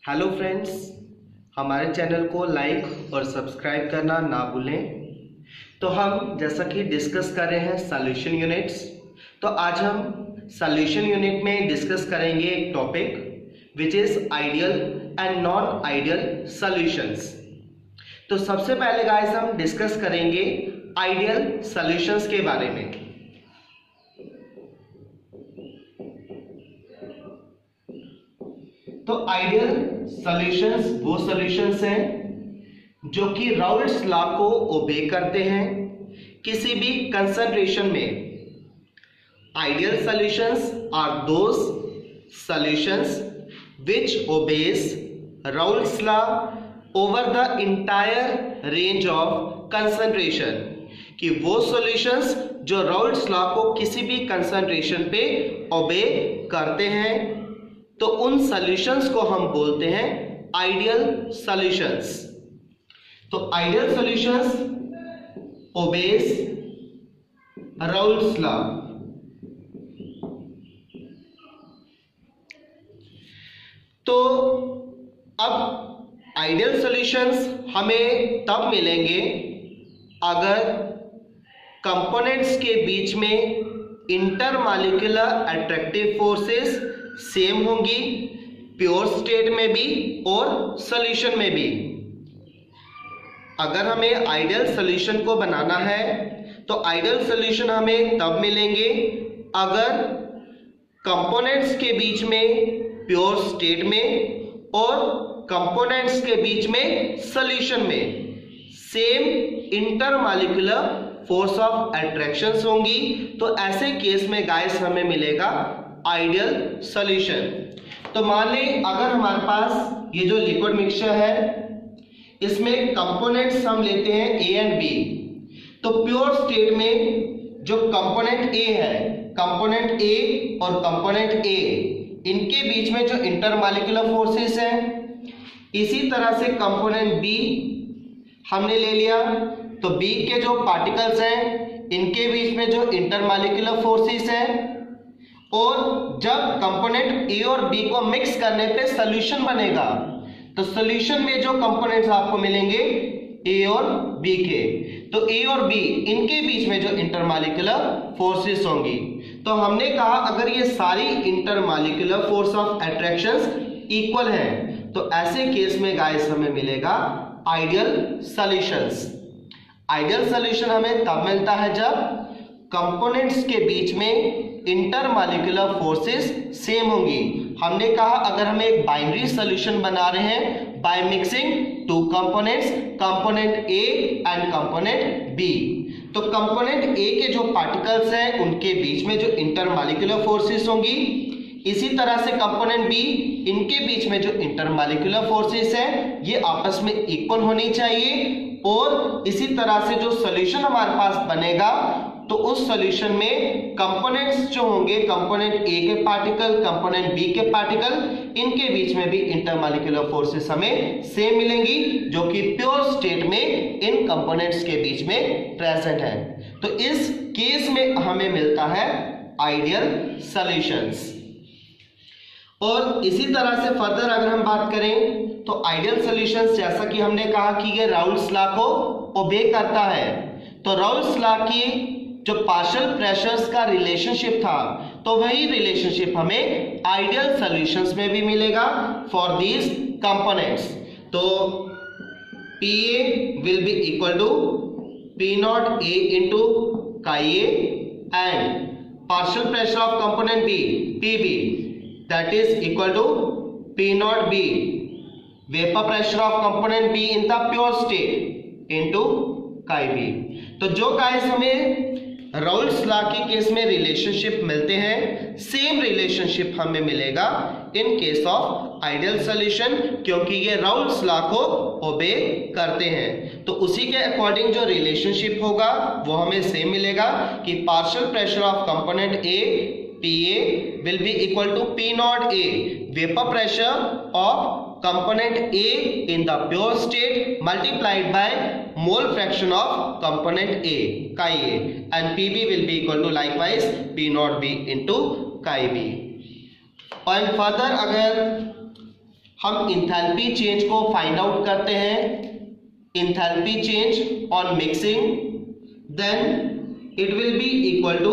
Hello friends, हमारे channel को like और सब्सक्राइब करना ना भूलें। तो हम जैसा कि डिस्कस कर रहे हैं सॉल्यूशन यूनिट्स, तो आज हम सॉल्यूशन यूनिट में डिस्कस करेंगे एक topic which is ideal and non ideal solutions. तो सबसे पहले गाइस हम डिस्कस करेंगे आइडियल सॉल्यूशंस के बारे में। तो आइडियल सॉल्यूशंस वो सॉल्यूशंस हैं जो कि राउल्ट्स लॉ को ओबे करते हैं किसी भी कंसंट्रेशन में। Ideal solutions are those solutions which obey Raoult's law over the entire range of concentration, कि वो सॉल्यूशंस जो राउल्ट्स लॉ को किसी भी कंसंट्रेशन पे ओबे करते हैं, तो उन सॉल्यूशंस को हम बोलते हैं आइडियल सॉल्यूशंस। तो ideal solutions obeys Raoult's law. तो अब आइडियल सॉल्यूशंस हमें तब मिलेंगे अगर कंपोनेंट्स के बीच में इंटरमॉलिक्यूलर अट्रैक्टिव फोर्सेस सेम होंगी, प्योर स्टेट में भी और सॉल्यूशन में भी। अगर हमें आइडियल सॉल्यूशन को बनाना है तो आइडियल सॉल्यूशन हमें तब मिलेंगे अगर कंपोनेंट्स के बीच में प्योर स्टेट में और कंपोनेंट्स के बीच में सॉल्यूशन में same intermolecular force of attractions होंगी। तो ऐसे केस में गाइस हमें मिलेगा आइडियल सॉल्यूशन। तो मान लें अगर हमारे पास ये जो लिक्विड मिक्सचर है इसमें कंपोनेंट्स हम लेते हैं ए एंड बी, तो प्योर स्टेट में जो कंपोनेंट ए है, कंपोनेंट ए और कंपोनेंट ए, इनके बीच में जो इंटरमॉलिक्यूलर फोर्सेस हैं, इसी तरह से कंपोनेंट बी हमने ले लिया, तो बी के जो पार्टिकल्स हैं इनके बीच में जो इंटरमॉलिक्यूलर फोर्सेस हैं, और जब कंपोनेंट ए और बी को मिक्स करने पे सॉल्यूशन बनेगा, तो सॉल्यूशन में जो कंपोनेंट्स आपको मिलेंगे ए और बी के, तो ए और बी इनके बीच में जो इंटरमॉलिक्यूलर फोर्सेस होंगी। तो हमने कहा अगर ये सारी intermolecular force of attractions equal हैं, तो ऐसे केस में गाइस हमें मिलेगा आइडियल सॉल्यूशंस। आइडियल सॉल्यूशन हमें तब मिलता है जब कंपोनेंट्स के बीच में इंटरमॉलिक्यूलर फोर्सेस सेम होंगी। हमने कहा अगर हम एक बाइनरी सॉल्यूशन बना रहे हैं by mixing two components, component A and component B, तो कंपोनेंट ए के जो पार्टिकल्स हैं उनके बीच में जो इंटरमॉलिक्यूलर फोर्सेस होंगी, इसी तरह से कंपोनेंट बी, इनके बीच में जो इंटरमॉलिक्यूलर फोर्सेस हैं ये आपस में इक्वल होनी चाहिए। और इसी तरह से जो सॉल्यूशन हमारे पास बनेगा तो उस सॉल्यूशन में कंपोनेंट्स जो होंगे, कंपोनेंट ए के पार्टिकल, कंपोनेंट बी के पार्टिकल, इनके बीच में भी इंटरमॉलिक्यूलर फोर्सेस हमें सेम मिलेंगी जो कि प्योर स्टेट में इन कंपोनेंट्स के बीच में प्रेजेंट है। तो इस केस में हमें मिलता है आइडियल सॉल्यूशंस। और इसी तरह से फर्दर अगर हम बात करें तो आइडियल सॉल्यूशंस, जैसा कि हमने कहा कि ये राउल्ट्स लॉ को ओबे करता है, तो राउल्ट्स लॉ की जो पार्शियल प्रेशर्स का रिलेशनशिप था, तो वही रिलेशनशिप हमें आइडियल सॉल्यूशंस में भी मिलेगा फॉर दीज कंपोनेंट्स। तो PA will be equal to P naught A into chi A and partial pressure of component B PB that is equal to P naught B vapor pressure of component B in the pure state into chi B। तो जो guys हमें Raoult's law के case में relationship मिलते हैं, same relationship हमें मिलेगा इन case of ideal solution, क्योंकि ये राउल्ट्स लॉ को ओबे करते हैं। तो उसी के अकॉर्डिंग जो रिलेशनशिप होगा वो हमें सेम मिलेगा कि partial pressure of component A PA will be equal to P naught A vapor pressure of component A in the pure state multiplied by mole fraction of component A chi A, and PB will be equal to likewise P naught B into chi B। और further अगर हम enthalpy change को find out करते हैं, enthalpy change on mixing, then it will be equal to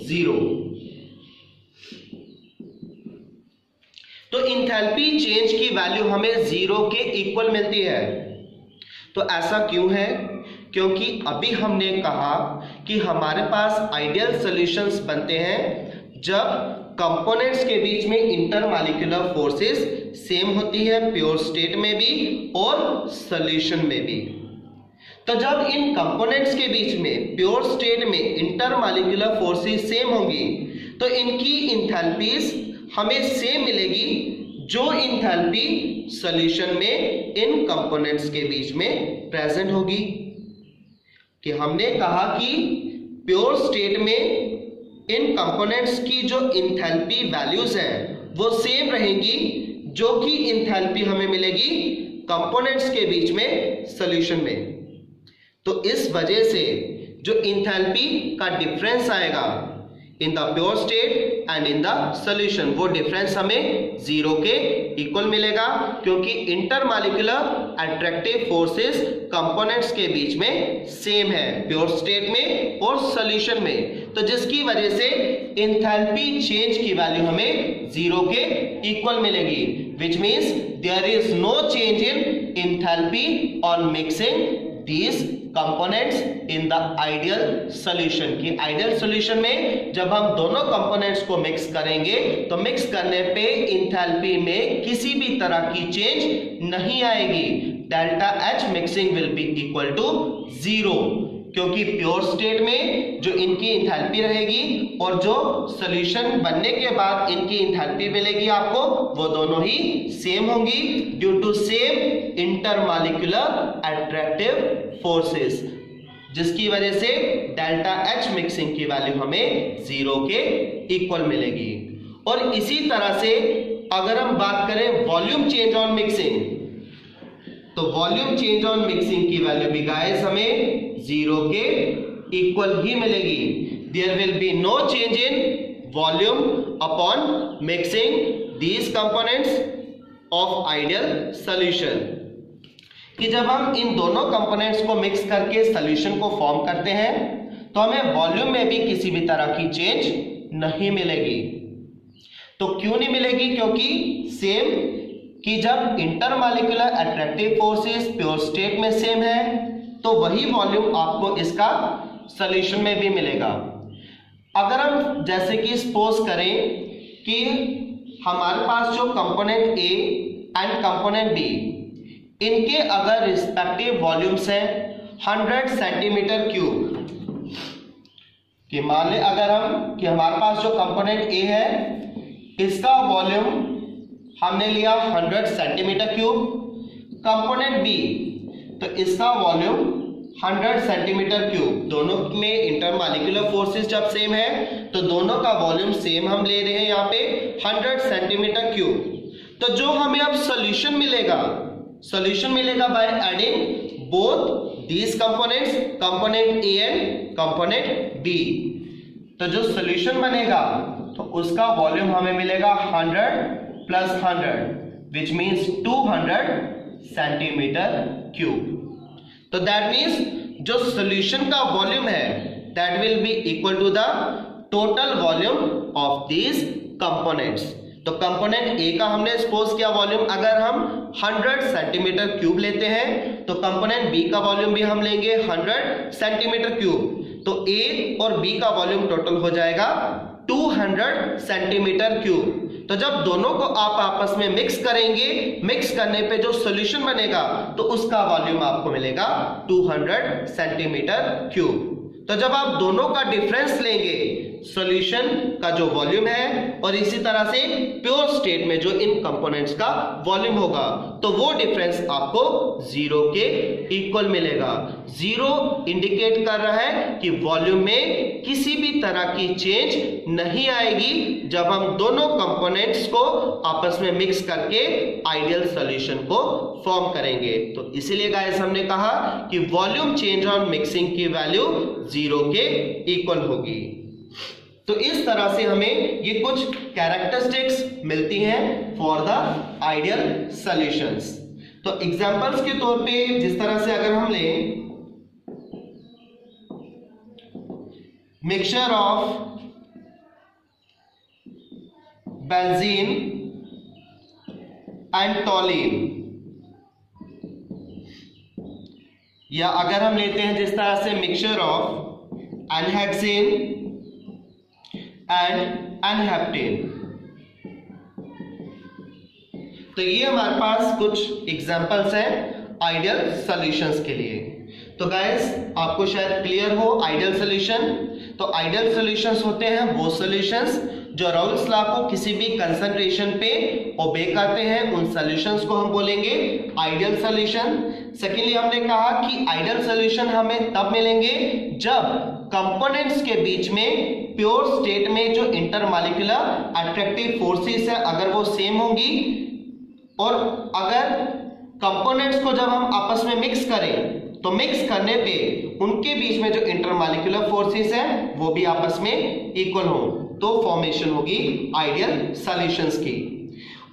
0। तो enthalpy change की value हमें 0 के इक्वल मिलती है। तो ऐसा क्यों है? क्योंकि अभी हमने कहा कि हमारे पास आइडियल सॉल्यूशंस बनते हैं जब कंपोनेंट्स के बीच में इंटरमॉलिक्यूलर फोर्सेस सेम होती है, प्योर स्टेट में भी और सॉल्यूशन में भी। तो जब इन कंपोनेंट्स के बीच में प्योर स्टेट में इंटरमॉलिक्यूलर फोर्सेस सेम होंगी तो इनकी इंथैल्पीज हमें सेम मिलेगी जो इंथैल्पी सॉल्यूशन में इन कंपोनेंट्स के बीच में प्रेजेंट होगी। कि हमने कहा कि प्योर स्टेट में इन कंपोनेंट्स की जो इंथैल्पी वैल्यूज हैं वो सेम रहेंगी जो कि इंथैल्पी हमें मिलेगी कंपोनेंट्स के बीच में सॉल्यूशन में। तो इस वजह से जो इंथैल्पी का डिफरेंस आएगा in the pure state and in the solution, वो डिफरेंस हमें 0 के इक्वल मिलेगा, क्योंकि इंटरमॉलिक्यूलर अट्रैक्टिव फोर्सेस कंपोनेंट्स के बीच में सेम है प्योर स्टेट में और सॉल्यूशन में। तो जिसकी वजह से इंथैल्पी चेंज की वैल्यू हमें 0 के इक्वल मिलेगी, which means there is no change in enthalpy on mixing these components in the ideal solution. की आइडियल सॉल्यूशन में जब हम दोनों कंपोनेंट्स को मिक्स करेंगे तो मिक्स करने पे इंथैल्पी में किसी भी तरह की चेंज नहीं आएगी। Delta H mixing will be equal to 0, क्योंकि प्योर स्टेट में जो इनकी इंथैल्पी रहेगी और जो सॉल्यूशन बनने के बाद इनकी इंथैल्पी मिलेगी आपको, वो दोनों ही सेम होंगी due to same intermolecular attractive forces, जिसकी वजह से डेल्टा H मिक्सिंग की वैल्यू हमें 0 के इक्वल मिलेगी। और इसी तरह से अगर हम बात करें वॉल्यूम चेंज ऑन मिक्सिंग, तो वॉल्यूम चेंज ऑन मिक्सिंग की वैल्यू भी गाइस हमें 0 के इक्वल ही मिलेगी। There will be no change in volume upon mixing these components of ideal solution. कि जब हम इन दोनों कंपोनेंट्स को मिक्स करके सॉल्यूशन को फॉर्म करते हैं तो हमें वॉल्यूम में भी किसी भी तरह की चेंज नहीं मिलेगी। तो क्यों नहीं मिलेगी? क्योंकि सेम कि जब intermolecular attractive forces pure state में सेम है तो वही वॉल्यूम आपको इसका सॉल्यूशन में भी मिलेगा। अगर हम जैसे कि सपोज करें कि हमारे पास जो component A and component B, इनके अगर रिस्पेक्टिव वॉल्यूम्स हैं 100 सेंटीमीटर क्यूब, कि मान ले अगर हम कि हमारे पास जो कंपोनेंट ए है इसका वॉल्यूम हमने लिया 100 सेंटीमीटर क्यूब, कंपोनेंट बी तो इसका वॉल्यूम 100 सेंटीमीटर क्यूब, दोनों में इंटरमॉलिक्यूलर फोर्सेस जब सेम है तो दोनों का वॉल्यूम सेम हम ले रहे हैं यहाँ पे 100 सेंटीमीटर क्यूब। तो जो हमें अब सॉल्यूशन मिलेगा by adding both these components, component A and component B. तो जो सॉल्यूशन बनेगा तो उसका वॉल्यूम हमें मिलेगा 100 plus 100 which means 200 centimetre cube. तो दैट मीन्स जो सॉल्यूशन का वॉल्यूम है that will be equal to the total volume of these components. तो कंपोनेंट ए का हमने सपोज किया वॉल्यूम अगर हम 100 सेंटीमीटर क्यूब लेते हैं तो कंपोनेंट बी का वॉल्यूम भी हम लेंगे 100 सेंटीमीटर क्यूब। तो ए और बी का वॉल्यूम टोटल हो जाएगा 200 सेंटीमीटर क्यूब। तो जब दोनों को आप आपस में मिक्स करेंगे, मिक्स करने पे जो सॉल्यूशन बनेगा तो उसका वॉल्यूम आपको मिलेगा 200 सेंटीमीटर क्यूब। तो जब आप दोनों का डिफरेंस लेंगे सॉल्यूशन का जो वॉल्यूम है और इसी तरह से प्योर स्टेट में जो इन कंपोनेंट्स का वॉल्यूम होगा तो वो डिफरेंस आपको 0 के इक्वल मिलेगा। 0 इंडिकेट कर रहा है कि वॉल्यूम में किसी भी तरह की चेंज नहीं आएगी जब हम दोनों कंपोनेंट्स को आपस में मिक्स करके आइडियल सॉल्यूशन को फॉर्म करेंगे। तो इसीलिए गाइस हमने कहा कि वॉल्यूम चेंज ऑन मिक्सिंग की वैल्यू 0 के इक्वल होगी। तो इस तरह से हमें ये कुछ कैरेक्टरिस्टिक्स मिलती हैं फॉर द आइडियल सॉल्यूशंस। तो एग्जांपल्स के तौर पे जिस तरह से अगर हम लें मिक्सचर ऑफ बेंजीन एंड टोलीन, या अगर हम लेते हैं जिस तरह से मिक्सचर ऑफ एनहेक्सेन एंड एनहेप्टेन, तो ये हमारे पास कुछ एग्जांपल्स हैं आइडियल सॉल्यूशंस के लिए। तो गाइस आपको शायद क्लियर हो आइडियल सॉल्यूशन। तो आइडियल सॉल्यूशंस होते हैं वो सॉल्यूशंस जो राउल्स लॉ को किसी भी कंसंट्रेशन पे ओबे करते हैं, उन सॉल्यूशंस को हम बोलेंगे आइडियल सॉल्यूशन। सेकेंडली हमने कहा कि आइडियल सॉल्यूशन हमें तब मिलेंगे जब कंपोनेंट्स के बीच में प्योर स्टेट में जो इंटरमॉलिक्यूलर अट्रैक्टिव फोर्सेस है अगर वो सेम होंगी, और अगर कंपोनेंट्स को जब हम आपस में मिक्स करें तो मिक्स करने पे उनके बीच में जो इंटरमॉलिक्यूलर फोर्सेस हैं वो भी आपस में इक्वल हो, तो फॉर्मेशन होगी आइडियल सॉल्यूशंस की।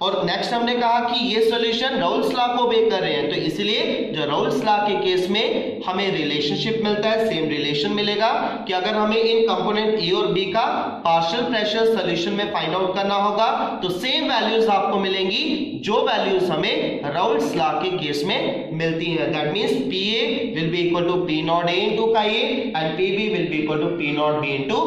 और नेक्स्ट हमने कहा कि ये सॉल्यूशन राउल्स लॉ को ओबे कर रहे हैं, तो इसलिए जो राउल्स लॉ के केस में हमें रिलेशनशिप मिलता है, सेम रिलेशन मिलेगा कि अगर हमें इन कंपोनेंट ए और बी का पार्शियल प्रेशर सॉल्यूशन में फाइंड आउट करना होगा तो सेम वैल्यूज आपको मिलेंगी जो वैल्यूज हमें राउल्स लॉ के केस में मिलती है। That means PA will be equal to P0 A into chi A and PB will be equal to P0 B into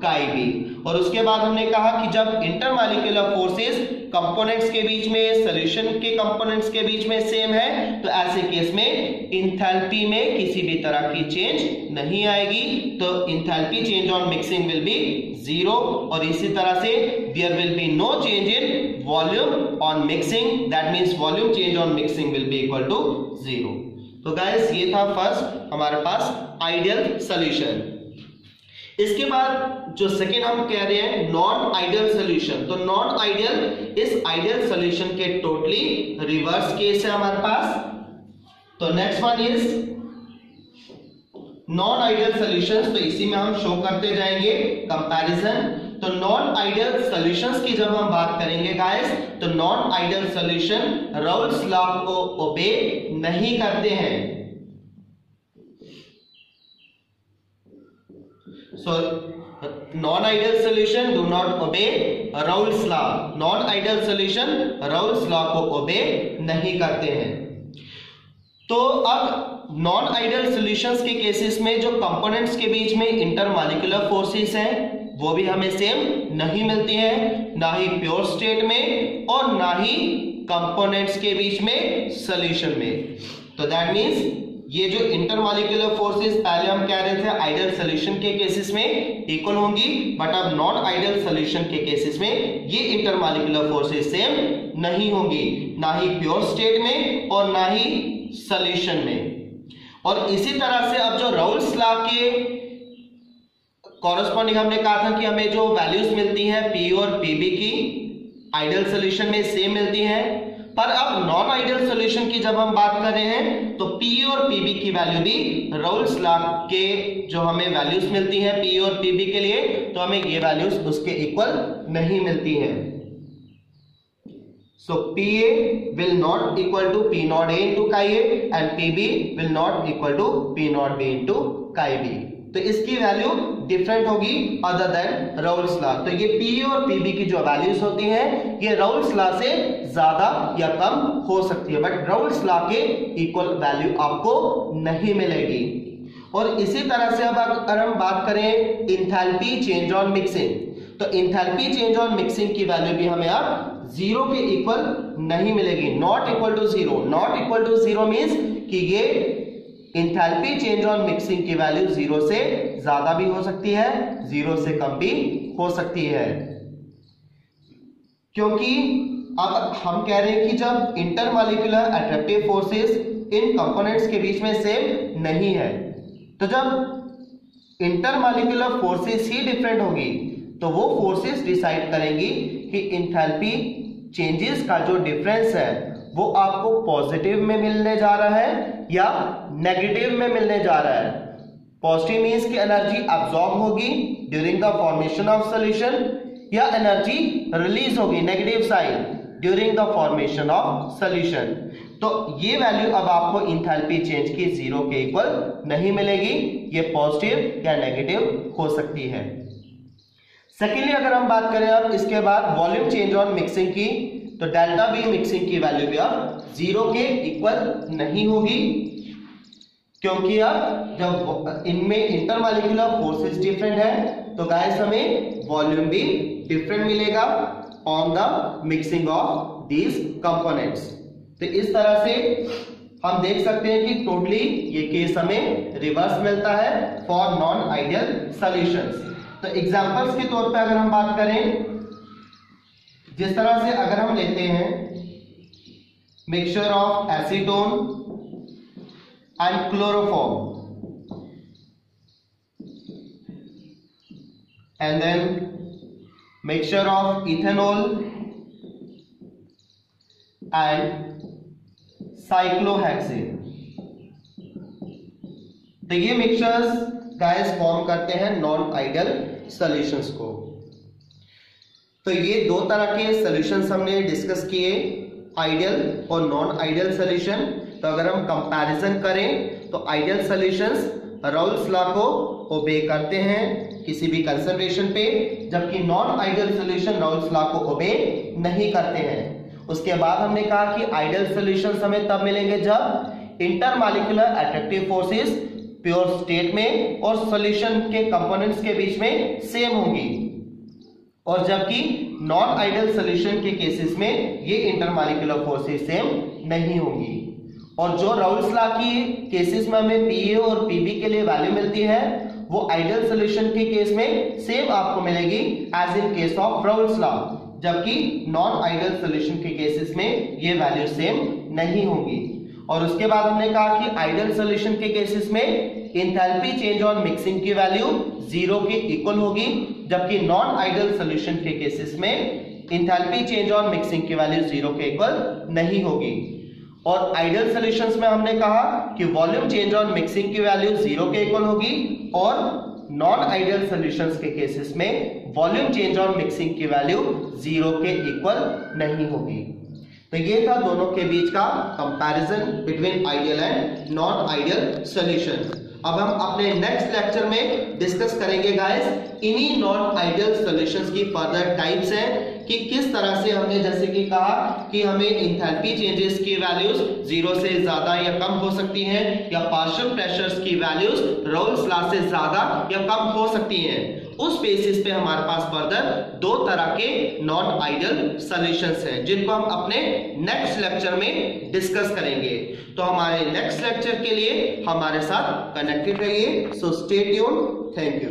chi B। और उसके बाद हमने कहा कि जब इंटरमॉलिक्यूलर फोर्सेस कंपोनेंट्स के बीच में, सॉल्यूशन के कंपोनेंट्स के बीच में सेम है, तो ऐसे केस में इंथैल्पी में किसी भी तरह की चेंज नहीं आएगी, तो enthalpy change on mixing will be 0। और इसी तरह से there will be no change in volume on mixing, that means volume change on mixing will be equal to 0। तो गाइस ये था फर्स्ट हमारे पास आइडियल सॉल्यूशन। इसके बाद जो सेकेंड हम कह रहे हैं नॉन आइडियल सॉल्यूशन, तो नॉन आइडियल इस आइडियल सॉल्यूशन के टोटली रिवर्स केस है हमारे पास। तो next one is non ideal solutions, तो इसी में हम शो करते जाएंगे कंपैरिजन। तो नॉन आइडियल सॉल्यूशंस की जब हम बात करेंगे गाइस, तो non ideal solution Raoult's law को ओबे नहीं करते हैं। So non-ideal solution do not obey Raoult's law. Non-ideal solution Raoult's law को obey नहीं करते हैं। तो अब नॉन आइडियल सॉल्यूशंस के केसेस में जो कंपोनेंट्स के बीच में इंटरमॉलिक्यूलर फोर्सेस हैं वो भी हमें सेम नहीं मिलती हैं, ना ही प्योर स्टेट में और ना ही कंपोनेंट्स के बीच में सॉल्यूशन में। तो दैट मींस ये जो इंटरमॉलिक्यूलर फोर्सेस पहले हम कह रहे थे आइडियल सॉल्यूशन के केसेस में इक्वल होंगी, बट अब नॉन आइडियल सॉल्यूशन के केसेस में ये इंटरमॉलिक्यूलर फोर्सेस सेम नहीं होंगी, ना ही प्योर स्टेट में और ना ही सॉल्यूशन में। और इसी तरह से अब जो राउल्स लॉ के कॉरेस्पॉन्डिंग हमने कहा था कि हमें जो वैल्यूज मिलती हैं P और PB की आइडियल सॉल्यूशन में सेम मिलती हैं, पर अब नॉन आइडियल सॉल्यूशन की जब हम बात कर रहे हैं तो P और PB की वैल्यू भी राउल्स लॉ के जो हमें वैल्यूज मिलती हैं P और PB के लिए, तो हमें ये वैल्यूज उसके इक्वल नहीं मिलती हैं। So PA will not equal to P0 A into chi A and PB will not equal to P0 B into chi B। तो इसकी वैल्यू डिफरेंट होगी अदर देन राउल्स लॉ। तो ये P और PB की जो वैल्यूज होती हैं ये राउल्स लॉ से ज्यादा या कम हो सकती है, बट राउल्स लॉ के इक्वल वैल्यू आपको नहीं मिलेगी। और इसी तरह से अब अगर हम बात करें इंथैल्पी चेंज ऑन मिक्सिंग, तो इंथैल्पी चेंज ऑन मिक्सिंग की वैल्यू भी हमें अब 0 के इक्वल नहीं मिलेगी, not equal to 0। Not equal to 0 means कि ये इंथैल्पी चेंज ऑन मिक्सिंग की वैल्यू 0 से ज्यादा भी हो सकती है, 0 से कम भी हो सकती है, क्योंकि अब हम कह रहे हैं कि जब intermolecular attractive forces in components के बीच में सेम नहीं है, तो जब इंटरमॉलिक्यूलर फोर्सेस ही डिफरेंट होगी तो वो फोर्सेस डिसाइड करेंगी कि इंथैल्पी चेंजेस का जो डिफरेंस है वो आपको पॉजिटिव में मिलने जा रहा है या नेगेटिव में मिलने जा रहा है। पॉजिटिव मींस की एनर्जी अब्सॉर्ब होगी during the formation of solution, या एनर्जी रिलीज होगी negative sign during the formation of solution. तो ये वैल्यू अब आपको इंथैल्पी चेंज की 0 के इक्वल नहीं मिलेगी, ये पॉजिटिव या नेगेटिव हो सकती है। सेकेंडली अगर हम बात करें अब इसके बाद वॉल्यूम चेंज ऑन मिक्सिंग की, तो डेल्टा वी मिक्सिंग की वैल्यू भी अब 0 के इक्वल नहीं होगी, क्योंकि अब जब इनमें इंटरमॉलिक्यूलर फोर्सेस डिफरेंट है तो गाइस हमें वॉल्यूम भी डिफरेंट मिलेगा on the mixing of these components. तो इस तरह से हम देख सकते हैं कि टोटली ये केस हमें रिवर्स मिलता है फॉर नॉन आइडियल सॉल्यूशंस। तो एग्जांपल्स के तौर पे अगर हम बात करें, जिस तरह से अगर हम लेते हैं mixture of acetone and chloroform and then mixture of ethanol and cyclohexane। तो ये मिक्सचर्स गाइस फॉर्म करते हैं नॉन आइडियल सॉल्यूशंस को। तो ये दो तरह के सॉल्यूशंस हमने डिस्कस किए, आइडियल और नॉन आइडियल सॉल्यूशन। तो अगर हम कंपैरिजन करें तो आइडियल सॉल्यूशंस राउल्स लॉ को ओबे करते हैं किसी भी कंसंट्रेशन पे, जबकि non ideal solution Raoult's law को ओबे नहीं करते हैं। उसके बाद हमने कहा कि आइडियल सॉल्यूशंस हमें तब मिलेंगे जब intermolecular attractive forces pure state में और सॉल्यूशन के कंपोनेंट्स के बीच में सेम होंगी, और जबकि नॉन आइडियल सॉल्यूशन के केसेस में ये इंटरमॉलिक्यूलर फोर्सेस सेम नहीं होंगी। और जो राउल्स लॉ की केसेस में हमें पीए और पीबी के लिए वैल्यू मिलती है वो आइडियल सॉल्यूशन के केस में सेम आपको मिलेगी as in case of Raoult's law, जबकि नॉन आइडियल सॉल्यूशन के केसेस में ये वैल्यू सेम नहीं होंगी। और उसके बाद हमने कहा कि आइडियल सॉल्यूशन के केसेस में एंथैल्पी चेंज ऑन मिक्सिंग की वैल्यू 0 के इक्वल होगी, जबकि नॉन आइडियल सॉल्यूशन के केसेस में एंथैल्पी चेंज ऑन मिक्सिंग की वैल्यू 0 के इक्वल नहीं होगी। और आइडियल सॉल्यूशंस में हमने कहा कि वॉल्यूम चेंज ऑन मिक्सिंग की वैल्यू 0 के इक्वल होगी, और नॉन आइडियल सॉल्यूशंस के केसेस में वॉल्यूम चेंज ऑन मिक्सिंग की वैल्यू 0 के इक्वल नहीं होगी। तो ये था दोनों के बीच का comparison between ideal and non ideal solution. अब हम अपने नेक्स्ट लेक्चर में डिस्कस करेंगे गाइस इन्हीं नॉन आइडियल सॉल्यूशंस की फर्दर टाइप्स हैं कि किस तरह से हमने जैसे कि कहा कि हमें एंथैल्पी चेंजेस की वैल्यूज 0 से ज्यादा या कम हो सकती हैं, या पार्शियल प्रेशर्स की वैल्यूज राउल्स लॉ से ज्यादा या कम हो सकती हैं। उस बेसिस पे हमारे पास फर्दर दो तरह के नॉन आइडियल सॉल्यूशंस हैं जिनको हम अपने नेक्स्ट लेक्चर में डिस्कस करेंगे। तो हमारे नेक्स्ट लेक्चर के लिए हमारे साथ कनेक्टेड रहिए। So stay tuned, thank you.